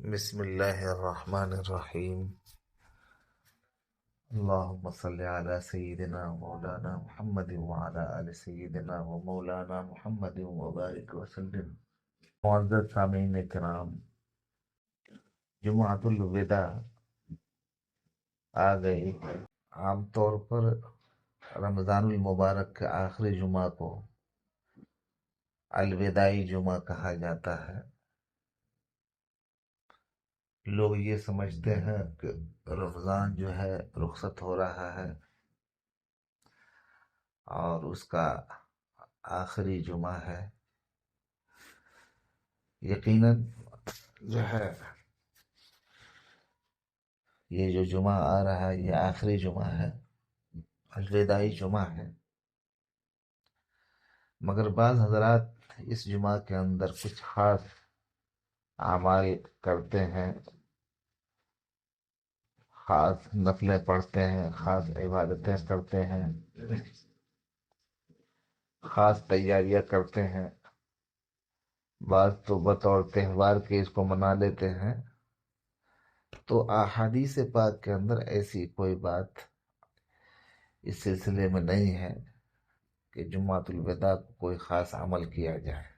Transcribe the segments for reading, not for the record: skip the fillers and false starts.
بسم الله الرحمن الرحيم. اللهم صل على سيدنا ومولانا محمد وعلى آل سيدنا ومولانا محمد وبارك وسلم. معزز سامعین کرام، جمعۃ الوداع آ گئی. عام طور پر رمضان المبارک کے آخری جمعہ کو الوداعی جمعہ کہا جاتا ہے. لوگ یہ سمجھتے ہیں کہ رمضان جو ہے رخصت ہو رہا ہے اور اس کا آخری جمعہ ہے. یقیناً جو ہے یہ جو جمعہ آ رہا ہے یہ آخری جمعہ ہے، الوداعی جمعہ ہے. مگر بعض حضرات اس جمعہ کے اندر کچھ خاص اعمال کرتے ہیں، خاص نفلیں پڑھتے ہیں، خاص عبادتیں کرتے ہیں، خاص تیاریاں کرتے ہیں. بعض تو بطور تہوار کے اس کو منا لیتے ہیں. تو احادیث پاک کے اندر ایسی کوئی بات اس سلسلے میں نہیں ہے کہ جمعۃ الوداع کو کوئی خاص عمل کیا جائے.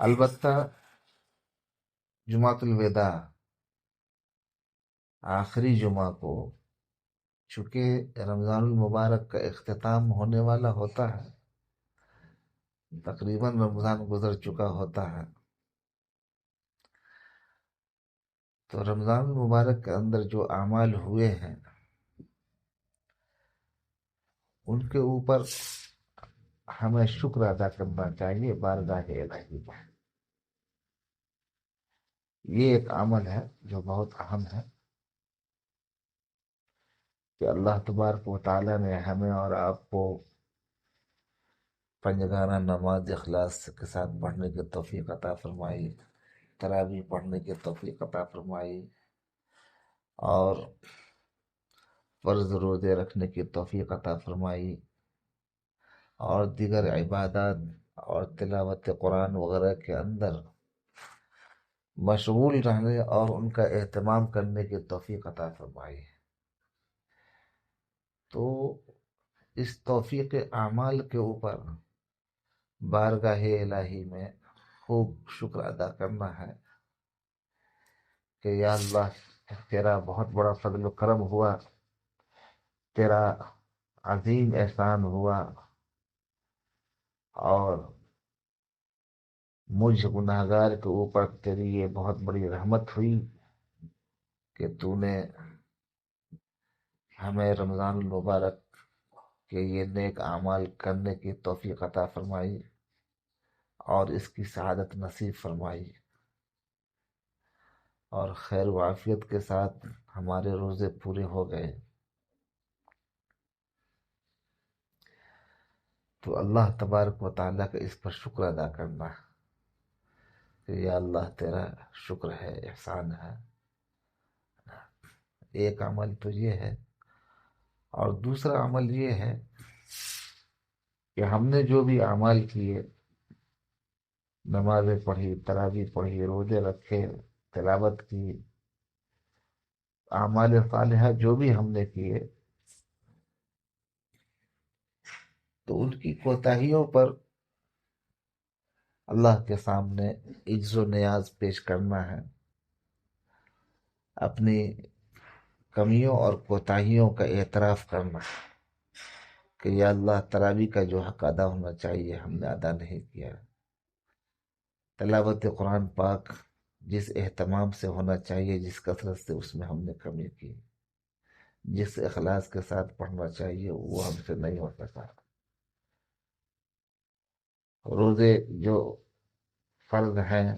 البتہ جمعۃ الوداع آخری جمعہ کو چونکہ رمضان المبارک کا اختتام ہونے والا ہوتا ہے، تقریباً رمضان گزر چکا ہوتا ہے، تو رمضان المبارک کے اندر جو اعمال ہوئے ہیں ان کے اوپر ہمیں شکر ادا کرنا چاہیے بارگاہ الہی میں. یہ ایک عمل ہے جو بہت اہم ہے کہ اللہ تبارک و تعالیٰ نے ہمیں اور آپ کو پنجگانہ نماز اخلاص کے ساتھ پڑھنے کی توفیق عطا فرمائی، تراویح پڑھنے کی توفیق عطا فرمائی، اور فرض روزے رکھنے کی توفیق عطا فرمائی، اور دیگر عبادات اور تلاوت قرآن وغیرہ کے اندر مشغول رہنے اور ان کا اہتمام کرنے کی توفیق عطا فرمائی. تو اس توفیق اعمال کے اوپر بارگاہ الہی میں خوب شکر ادا کرنا ہے کہ یا اللہ تیرا بہت بڑا فضل و کرم ہوا، تیرا عظیم احسان ہوا، اور مجھ گناہگار کے اوپر تیری یہ بہت بڑی رحمت ہوئی کہ تو نے ہمیں رمضان المبارک کے یہ نیک اعمال کرنے کی توفیق عطا فرمائی اور اس کی سعادت نصیب فرمائی، اور خیر و عافیت کے ساتھ ہمارے روزے پورے ہو گئے. تو اللہ تبارک و تعالیٰ کا اس پر شکر ادا کرنا کہ یا اللہ تیرا شکر ہے، احسان ہے. ایک عمل تو یہ ہے، اور دوسرا عمل یہ ہے کہ ہم نے جو بھی اعمال کیے، نمازیں پڑھی، تراویح پڑھی، روزے رکھے، تلاوت کی، اعمال صالحہ جو بھی ہم نے کیے، تو ان کی کوتاہیوں پر اللہ کے سامنے عجز و نیاز پیش کرنا ہے، اپنی کمیوں اور کوتاہیوں کا اعتراف کرنا کہ یا اللہ تراویح کا جو حق ادا ہونا چاہیے ہم نے ادا نہیں کیا، تلاوت قرآن پاک جس اہتمام سے ہونا چاہیے، جس کثرت سے اس میں ہم نے کمی کی، جس اخلاص کے ساتھ پڑھنا چاہیے وہ ہم سے نہیں ہو سکا. روزے جو فرض ہیں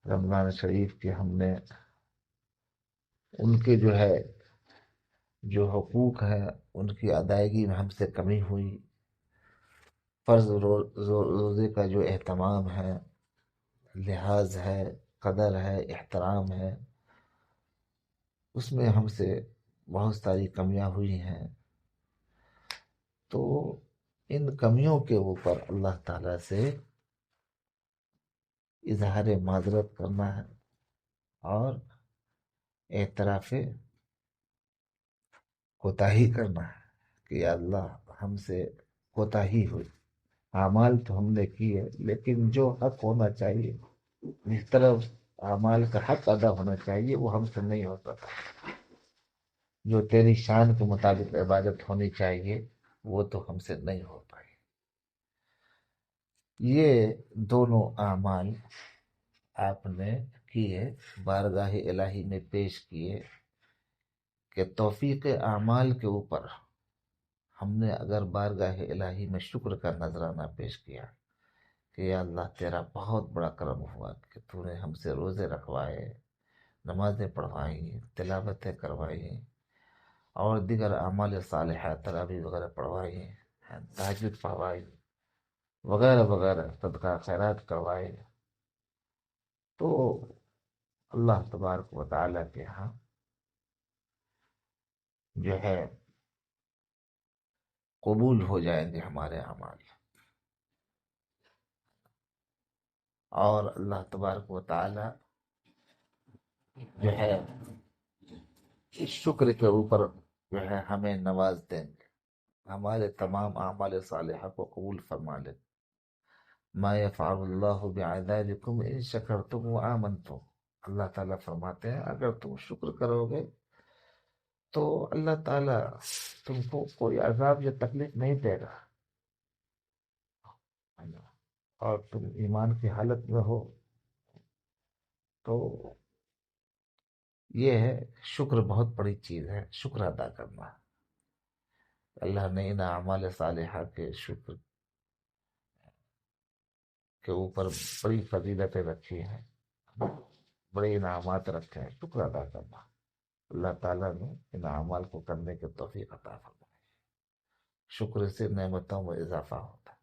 رمضان شریف کے، ہم نے ان کے جو حقوق ہیں ان کی ادائیگی میں ہم سے کمی ہوئی. فرض روزے کا جو اہتمام ہے، لحاظ ہے، قدر ہے، احترام ہے، اس میں ہم سے بہت ساری کمیاں ہوئی ہیں. تو ان کمیوں کے اوپر اللہ تعالیٰ سے اظہار معذرت کرنا ہے اور اعتراف کوتاہی کرنا ہے کہ یا اللہ ہم سے کوتاہی ہوئی، اعمال تو ہم نے کی ہے لیکن جو حق ہونا چاہیے، جس طرح اعمال کا حق ادا ہونا چاہیے وہ ہم سے نہیں ہوتا تھا، جو تیری شان کے مطابق عبادت ہونی چاہیے وہ تو ہم سے نہیں ہو پائی۔ یہ دونوں اعمال آپ نے کیے، بارگاہ الہی میں پیش کیے کہ توفیق اعمال کے اوپر ہم نے اگر بارگاہ الہی میں شکر کا نذرانہ پیش کیا کہ یا اللہ تیرا بہت بڑا کرم ہوا کہ تو نے ہم سے روزے رکھوائے، نمازیں پڑھوائی، تلاوتیں کروائی اور دیگر اعمال صالحہ تراویح وغیرہ پڑھوائی، تہجد پڑھوائی وغیرہ وغیرہ، صدقہ خیرات کروائے، تو اللہ تبارک و تعالیٰ کے ہاں جو ہے قبول ہو جائیں گے ہمارے اعمال، اور اللہ تبارک و تعالیٰ جو ہے اس شکر کے اوپر جو ہے ہمیں نواز دیں گے، ہمارے تمام اعمال صالحہ کو قبول فرما لیں۔ ما یفعل اللہ بعذابکم ان شکرتم وآمنتم، اللہ تعالیٰ فرماتے ہیں اگر تم شکر کرو گے تو اللہ تعالیٰ تم کو کوئی عذاب یا تکلیف نہیں دے گا، اور تم ایمان کی حالت میں ہو تو یہ ہے شکر بہت بڑی چیز ہے، شکر ادا کرنا۔ اللہ نے ان اعمال صالحہ کے شکر کے اوپر بڑی فضیلتیں رکھی ہیں، بڑے انعامات رکھے ہیں، شکر ادا کرنا۔ اللہ تعالیٰ نے ان اعمال کو کرنے کے توفیق عطا فرمائی، شکر سے نعمتوں میں اضافہ ہوتا ہے۔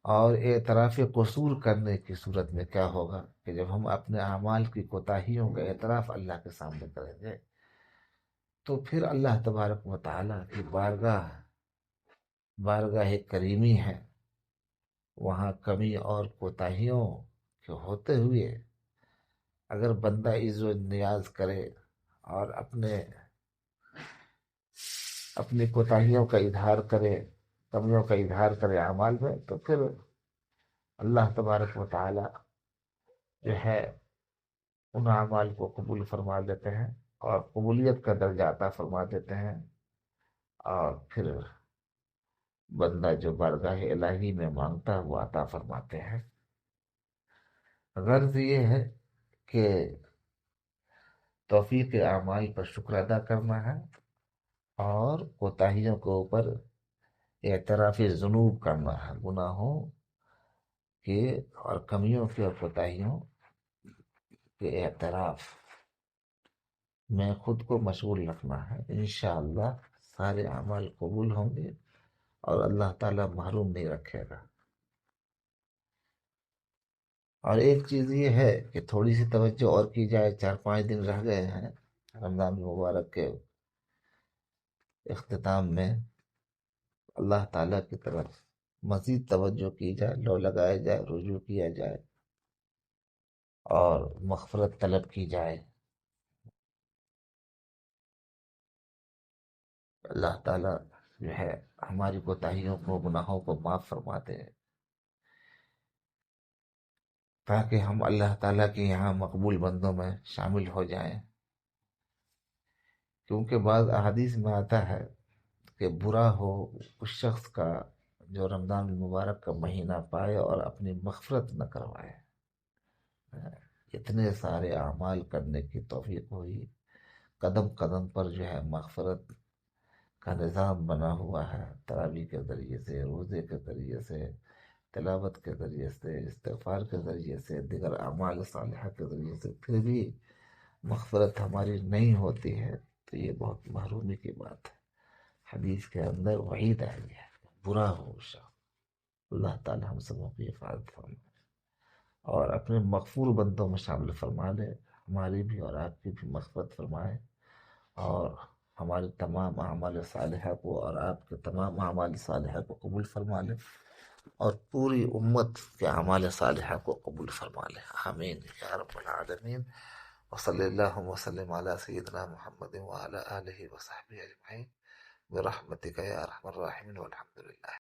اور اعتراف قصور کرنے کی صورت میں کیا ہوگا کہ جب ہم اپنے اعمال کی کوتاہیوں کا اعتراف اللہ کے سامنے کریں گے تو پھر اللہ تبارک و تعالیٰ کی بارگاہ کریمی ہے، وہاں کمی اور کوتاہیوں کے ہوتے ہوئے اگر بندہ عز و نیاز کرے اور اپنی کوتاہیوں کا اظہار کرے، کمیوں کا اظہار کرے اعمال میں، تو پھر اللہ تبارک و تعالی جو ہے ان اعمال کو قبول فرما دیتے ہیں اور قبولیت کا درجہ عطا فرما دیتے ہیں، اور پھر بندہ جو بارگاہ الہی میں مانگتا ہے وہ عطا فرماتے ہیں۔ غرض یہ ہے کہ توفیق اعمال پر شکر ادا کرنا ہے اور کوتاہیوں کے اوپر اعتراف ذنوب کرنا ہے، گناہوں کے اور کمیوں کے اور کوتاہیوں کے اعتراف میں خود کو مشغول رکھنا ہے۔ انشاءاللہ سارے اعمال قبول ہوں گے اور اللہ تعالیٰ محروم نہیں رکھے گا۔ اور ایک چیز یہ ہے کہ تھوڑی سی توجہ اور کی جائے، 4-5 دن رہ گئے ہیں رمضان مبارک کے اختتام میں، اللہ تعالیٰ کی طرف مزید توجہ کی جائے، لو لگایا جائے، رجوع کیا جائے اور مغفرت طلب کی جائے۔ اللہ تعالیٰ جو ہے ہماری کوتاہیوں کو، گناہوں کو معاف فرما دے، تاکہ ہم اللہ تعالیٰ کے یہاں مقبول بندوں میں شامل ہو جائیں۔ کیونکہ بعض احادیث میں آتا ہے کہ برا ہو اس شخص کا جو رمضان المبارک کا مہینہ پائے اور اپنی مغفرت نہ کروائے۔ اتنے سارے اعمال کرنے کی توفیق ہوئی، قدم قدم پر جو ہے مغفرت کا نظام بنا ہوا ہے، تراویح کے ذریعے سے، روزے کے ذریعے سے، تلاوت کے ذریعے سے، استغفار کے ذریعے سے، دیگر اعمال صالحہ کے ذریعے سے، پھر بھی مغفرت ہماری نہیں ہوتی ہے تو یہ بہت محرومی کی بات ہے۔ حدیث کے اندر وعید آئی ہے، برا ہو شخص۔ اللہ تعالی ہم سبوں کی حفاظت فرمائے اور اپنے مغفور بندوں میں شامل فرما لے، ہماری بھی اور آپ کی بھی مغفرت فرمائے، اور ہمارے تمام اعمال صالحہ کو اور آپ کے تمام اعمال صالحہ کو قبول فرما لے۔ اور پوری امت کے اعمال صالحہ کو قبول فرما لے، آمین یا رب العالمین۔ وصلی اللہ وسلم علی سیدنا محمد وعلی آلہ وصحبہ اجمعین برحمتک یا ارحم الراحمین، والحمد للہ۔